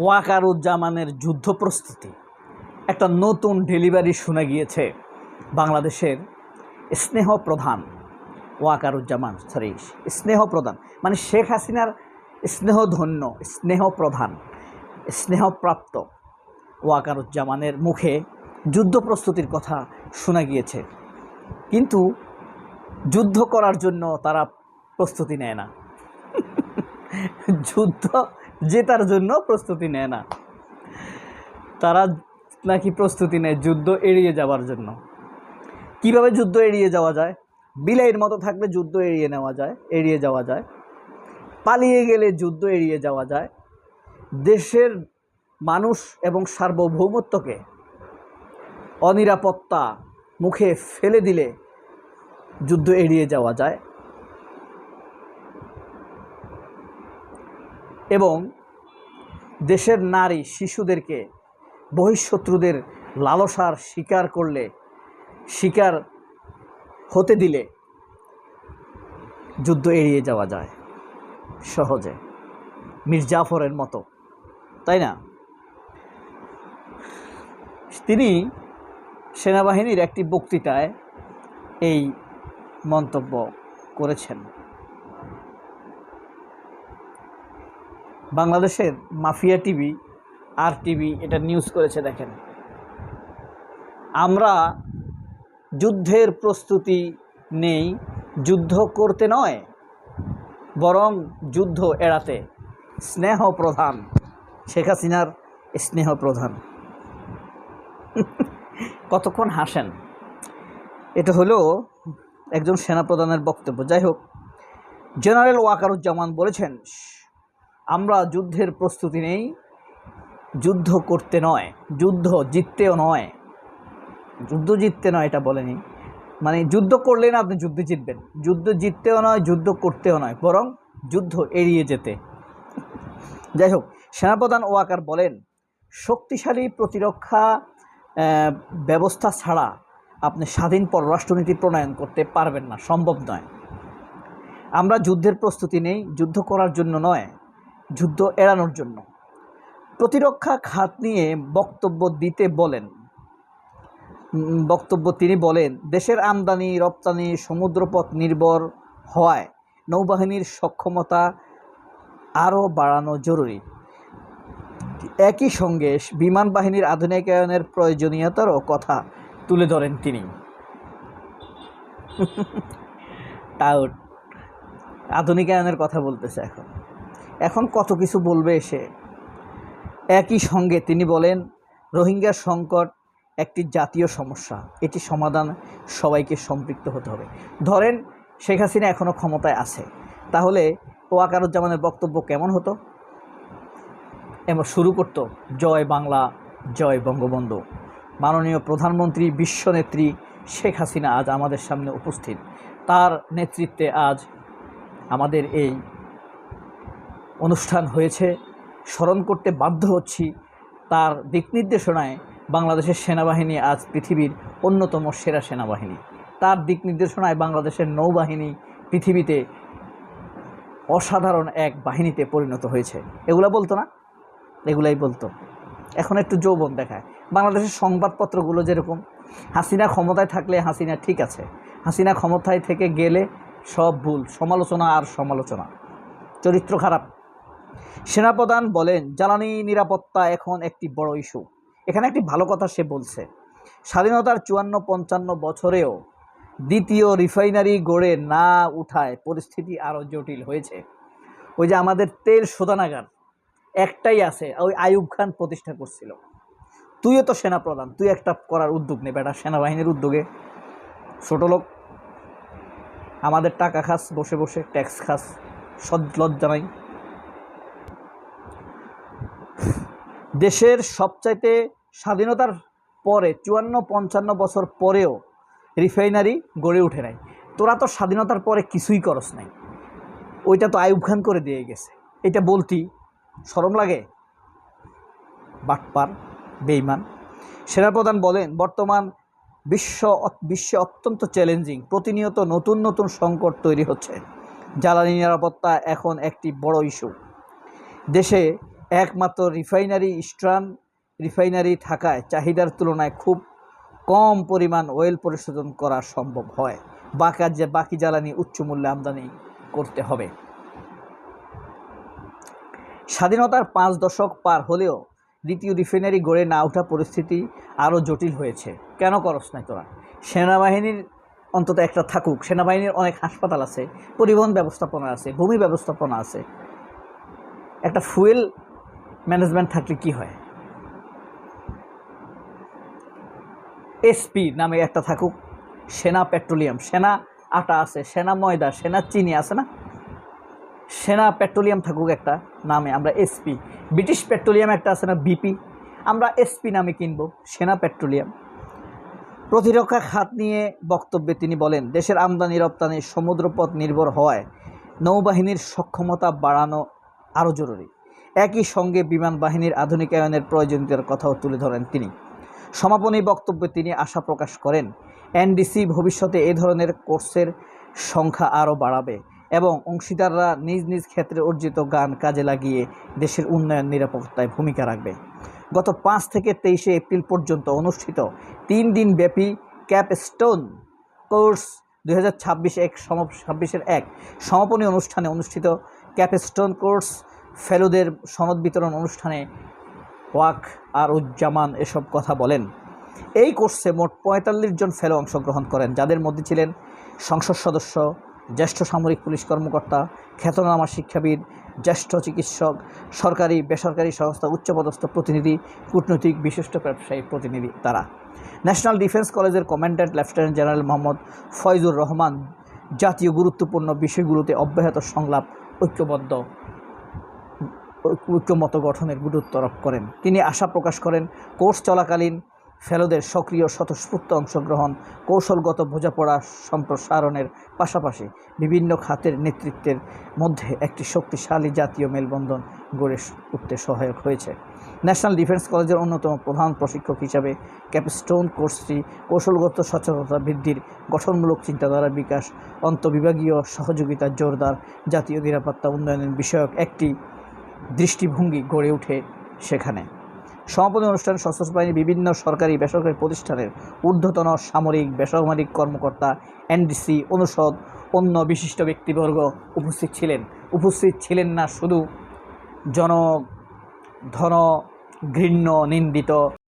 ওয়াকারুজ্জামানের যুদ্ধ প্রস্তুতি একটা নতুন ডেলিভারি শোনা গিয়েছে বাংলাদেশের স্নেহপ্রধান ওয়াকারুজ্জামান স্নেহপ্রধান মানে শেখ হাসিনার স্নেহধন্য স্নেহপ্রধান স্নেহপ্রাপ্ত ওয়াকারুজ্জামানের মুখে যুদ্ধ প্রস্তুতির কথা শোনা গিয়েছে, কিন্তু যুদ্ধ করার জন্য তারা প্রস্তুতি নেয় না। যুদ্ধ জেতার জন্য প্রস্তুতি নেয় না, তারা নাকি প্রস্তুতি নেয় যুদ্ধ এড়িয়ে যাওয়ার জন্য। কিভাবে যুদ্ধ এড়িয়ে যাওয়া যায়? বিলাইয়ের মতো থাকলে যুদ্ধ এড়িয়ে যাওয়া যায়, পালিয়ে গেলে যুদ্ধ এড়িয়ে যাওয়া যায়, দেশের মানুষ এবং সার্বভৌমত্বকে অনিরাপত্তা মুখে ফেলে দিলে যুদ্ধ এড়িয়ে যাওয়া যায়, এবং দেশের নারী শিশুদেরকে বহিঃশত্রুদের লালসার শিকার হতে দিলে যুদ্ধ এড়িয়ে যাওয়া যায় সহজে, মীর জাফরের মতো, তাই না? তিনি সেনাবাহিনীর একটি বক্তৃতায় এই মন্তব্য করেছেন। বাংলাদেশের মাফিয়া টিভি আর টিভি এটা নিউজ করেছে, দেখেন, আমরা যুদ্ধের প্রস্তুতি নেই যুদ্ধ করতে নয়, বরং যুদ্ধ এড়াতে। স্নেহপ্রধান শেখ হাসিনার স্নেহপ্রধান। কতক্ষণ হাসেন? এটা হলো একজন সেনাপ্রধানের বক্তব্য। যাই হোক, জেনারেল ওয়াকারুজ্জামান বলেছেন, আমরা যুদ্ধের প্রস্তুতি নেই যুদ্ধ করতে নয়, যুদ্ধ জিততেও নয়। যুদ্ধ জিততে নয় এটা বলেনি, মানে যুদ্ধ করলে না আপনি যুদ্ধ জিতবেন, যুদ্ধ জিততেও নয় যুদ্ধ করতেও নয়, বরং যুদ্ধ এড়িয়ে যেতে। যাই হোক, সেনাপ্রধান ওয়াকার বলেন, শক্তিশালী প্রতিরক্ষা ব্যবস্থা ছাড়া আপনি স্বাধীন পররাষ্ট্রনীতি প্রণয়ন করতে পারবেন না, সম্ভব নয়। আমরা যুদ্ধের প্রস্তুতি নেই যুদ্ধ করার জন্য নয়, যুদ্ধ এড়ানোর জন্য। প্রতিরক্ষা খাত নিয়ে তিনি বলেন, দেশের আমদানি রপ্তানি সমুদ্রপথ নির্ভর হওয়ায় নৌবাহিনীর সক্ষমতা আরও বাড়ানো জরুরি। একই সঙ্গে বিমান বাহিনীর আধুনিকায়নের প্রয়োজনীয়তারও কথা তুলে ধরেন তিনি। টাউট আধুনিকায়নের কথা বলতেছে, এখন কত কিছু বলবে এসে। একই সঙ্গে তিনি বলেন, রোহিঙ্গা সংকট একটি জাতীয় সমস্যা, এটি সমাধান সবাইকে সম্পৃক্ত হতে হবে। ধরেন শেখ হাসিনা এখনও ক্ষমতায় আছে, তাহলে ওয়াকারুজ্জামানের বক্তব্য কেমন হতো? এবং শুরু করতো, জয় বাংলা, জয় বঙ্গবন্ধু, মাননীয় প্রধানমন্ত্রী বিশ্বনেত্রী শেখ হাসিনা আজ আমাদের সামনে উপস্থিত, তার নেতৃত্বে আজ আমাদের এই অনুষ্ঠান হয়েছে, স্মরণ করতে বাধ্য হচ্ছি। তার দিক নির্দেশনায় বাংলাদেশের সেনাবাহিনী আজ পৃথিবীর অন্যতম সেরা সেনাবাহিনী, তার দিক নির্দেশনায় বাংলাদেশের নৌবাহিনী পৃথিবীতে অসাধারণ এক বাহিনীতে পরিণত হয়েছে। এগুলা বলতো না? এগুলাই বলতো। এখন একটু যৌবন দেখায়। বাংলাদেশের সংবাদপত্রগুলো যেরকম, হাসিনা ক্ষমতায় থাকলে হাসিনা ঠিক আছে, হাসিনা ক্ষমতায় থেকে গেলে সব ভুল, সমালোচনা আর সমালোচনা, চরিত্র খারাপ। সেনাপ্রধান বলেন, জ্বালানি নিরাপত্তা এখন একটি বড় ইস্যু। এখানে একটি ভালো কথা সে বলছে, স্বাধীনতার 54-55 বছরেও দ্বিতীয় রিফাইনারি গড়ে না উঠায় পরিস্থিতি আরও জটিল হয়েছে। ওই যে আমাদের তেল শোধনাগার একটাই আছে, ওই আইয়ুব খান প্রতিষ্ঠা করছিল। তুইও তো সেনাপ্রধান, তুই একটা করার উদ্যোগ নে বেটা, সেনাবাহিনীর উদ্যোগে। ছোট লোক, আমাদের টাকা খাস, বসে বসে ট্যাক্স খাস, লজ্জা নাই। দেশের সবচাইতে স্বাধীনতার পরে 54-55 বছর পরেও রিফাইনারি গড়ে উঠে নাই। তোরা তো স্বাধীনতার পরে কিছুই করস নাই, ওইটা তো আইয়ুব খান করে দিয়ে গেছে। এটা বলতি শরম লাগে? বাটপার, বেঈমান। সেনাপ্রধান বলেন, বর্তমান বিশ্বে অত্যন্ত চ্যালেঞ্জিং, প্রতিনিয়ত নতুন নতুন সংকট তৈরি হচ্ছে। জ্বালানি নিরাপত্তা এখন একটি বড় ইস্যু। দেশে একমাত্র রিফাইনারি ইস্টার্ন রিফাইনারি থাকায় চাহিদার তুলনায় খুব কম পরিমাণ অয়েল পরিশোধন করা সম্ভব হয়। বাকি জ্বালানি উচ্চ মূল্যে আমদানি করতে হবে। স্বাধীনতার 5 দশক পার হলেও দ্বিতীয় রিফাইনারি গড়ে না ওঠা পরিস্থিতি আরও জটিল হয়েছে। কেন করস নাই তোরা? সেনাবাহিনীর অন্তত একটা থাকুক। সেনাবাহিনীর অনেক হাসপাতাল আছে, পরিবহন ব্যবস্থাপনা আছে, ভূমি ব্যবস্থাপনা আছে। একটা ফুয়েল ম্যানেজমেন্ট থাকলে কি হয়? এসপি নামে একটা থাকুক, সেনা পেট্রোলিয়াম, সেনা আটা আছে, সেনা ময়দা, সেনা চিনি আছে না? সেনা পেট্রোলিয়াম থাকুক একটা নামে, আমরা এসপি। ব্রিটিশ পেট্রোলিয়াম একটা আছে না, বিপি, আমরা এসপি নামে কিনব, সেনা পেট্রোলিয়াম। প্রতিরক্ষা খাত নিয়ে বক্তব্যে তিনি বলেন, দেশের আমদানি রপ্তানি সমুদ্রপথ নির্ভর হওয়ায় নৌবাহিনীর সক্ষমতা বাড়ানো আরও জরুরি। একই সঙ্গে বিমান বাহিনীর আধুনিকায়নের প্রয়োজনীয়তার কথাও তুলে ধরেন তিনি। সমাপনী বক্তব্যে তিনি আশা প্রকাশ করেন, এনডিসি ভবিষ্যতে এ ধরনের কোর্সের সংখ্যা আরও বাড়াবে এবং অংশীদাররা নিজ নিজ ক্ষেত্রে অর্জিত জ্ঞান কাজে লাগিয়ে দেশের উন্নয়ন নিরাপত্তায় ভূমিকা রাখবে। গত 5 থেকে 23 এপ্রিল পর্যন্ত অনুষ্ঠিত 3 দিন ব্যাপী ক্যাপস্টোন কোর্স 2026-এর এক সমাপনী অনুষ্ঠানে অনুষ্ঠিত ক্যাপস্টোন কোর্স ফেলোদের সনদ বিতরণ অনুষ্ঠানে ওয়াক আর উজ্জামান এসব কথা বলেন। এই কোর্সে মোট 45 জন ফেলো অংশগ্রহণ করেন, যাদের মধ্যে ছিলেন সংসদ সদস্য, জ্যেষ্ঠ সামরিক পুলিশ কর্মকর্তা, খ্যাতনামা শিক্ষাবিদ, জ্যেষ্ঠ চিকিৎসক, সরকারি বেসরকারি সংস্থা উচ্চপদস্থ প্রতিনিধি, কূটনৈতিক, বিশিষ্ট ব্যবসায়ী প্রতিনিধি। তারা ন্যাশনাল ডিফেন্স কলেজের commandant lieutenant general Mohammad Foyzur Rahman জাতীয় গুরুত্বপূর্ণ বিষয়গুলোতে অব্যাহত সংলাপ ঐক্যমত গঠনের গুরুত্ব আরোপ করেন। তিনি আশা প্রকাশ করেন, কোর্স চলাকালীন ফেলোদের সক্রিয় স্বতঃস্ফূর্ত অংশগ্রহণ কৌশলগত বোঝাপড়া সম্প্রসারণের পাশাপাশি বিভিন্ন খাতের নেতৃত্বের মধ্যে একটি শক্তিশালী জাতীয় মেলবন্ধন গড়ে উঠতে সহায়ক হয়েছে। ন্যাশনাল ডিফেন্স কলেজের অন্যতম প্রধান প্রশিক্ষক হিসাবে ক্যাপস্টোন কোর্সটি কৌশলগত সচেতনতা বৃদ্ধির, গঠনমূলক চিন্তাধারা বিকাশ, আন্তঃবিভাগীয় সহযোগিতা জোরদার, জাতীয় নিরাপত্তা উন্নয়নের বিষয়ক একটি দৃষ্টিভঙ্গি গড়ে ওঠে সেখানে। সমাপনী অনুষ্ঠানে সশস্ত্র বাহিনীর বিভিন্ন সরকারি বেসরকারি প্রতিষ্ঠানের ঊর্ধ্বতন সামরিক বেসামরিক কর্মকর্তা, এনডিসি অনুষদ, অন্য বিশিষ্ট ব্যক্তিবর্গ উপস্থিত ছিলেন না শুধু ঘৃণ্য নিন্দিত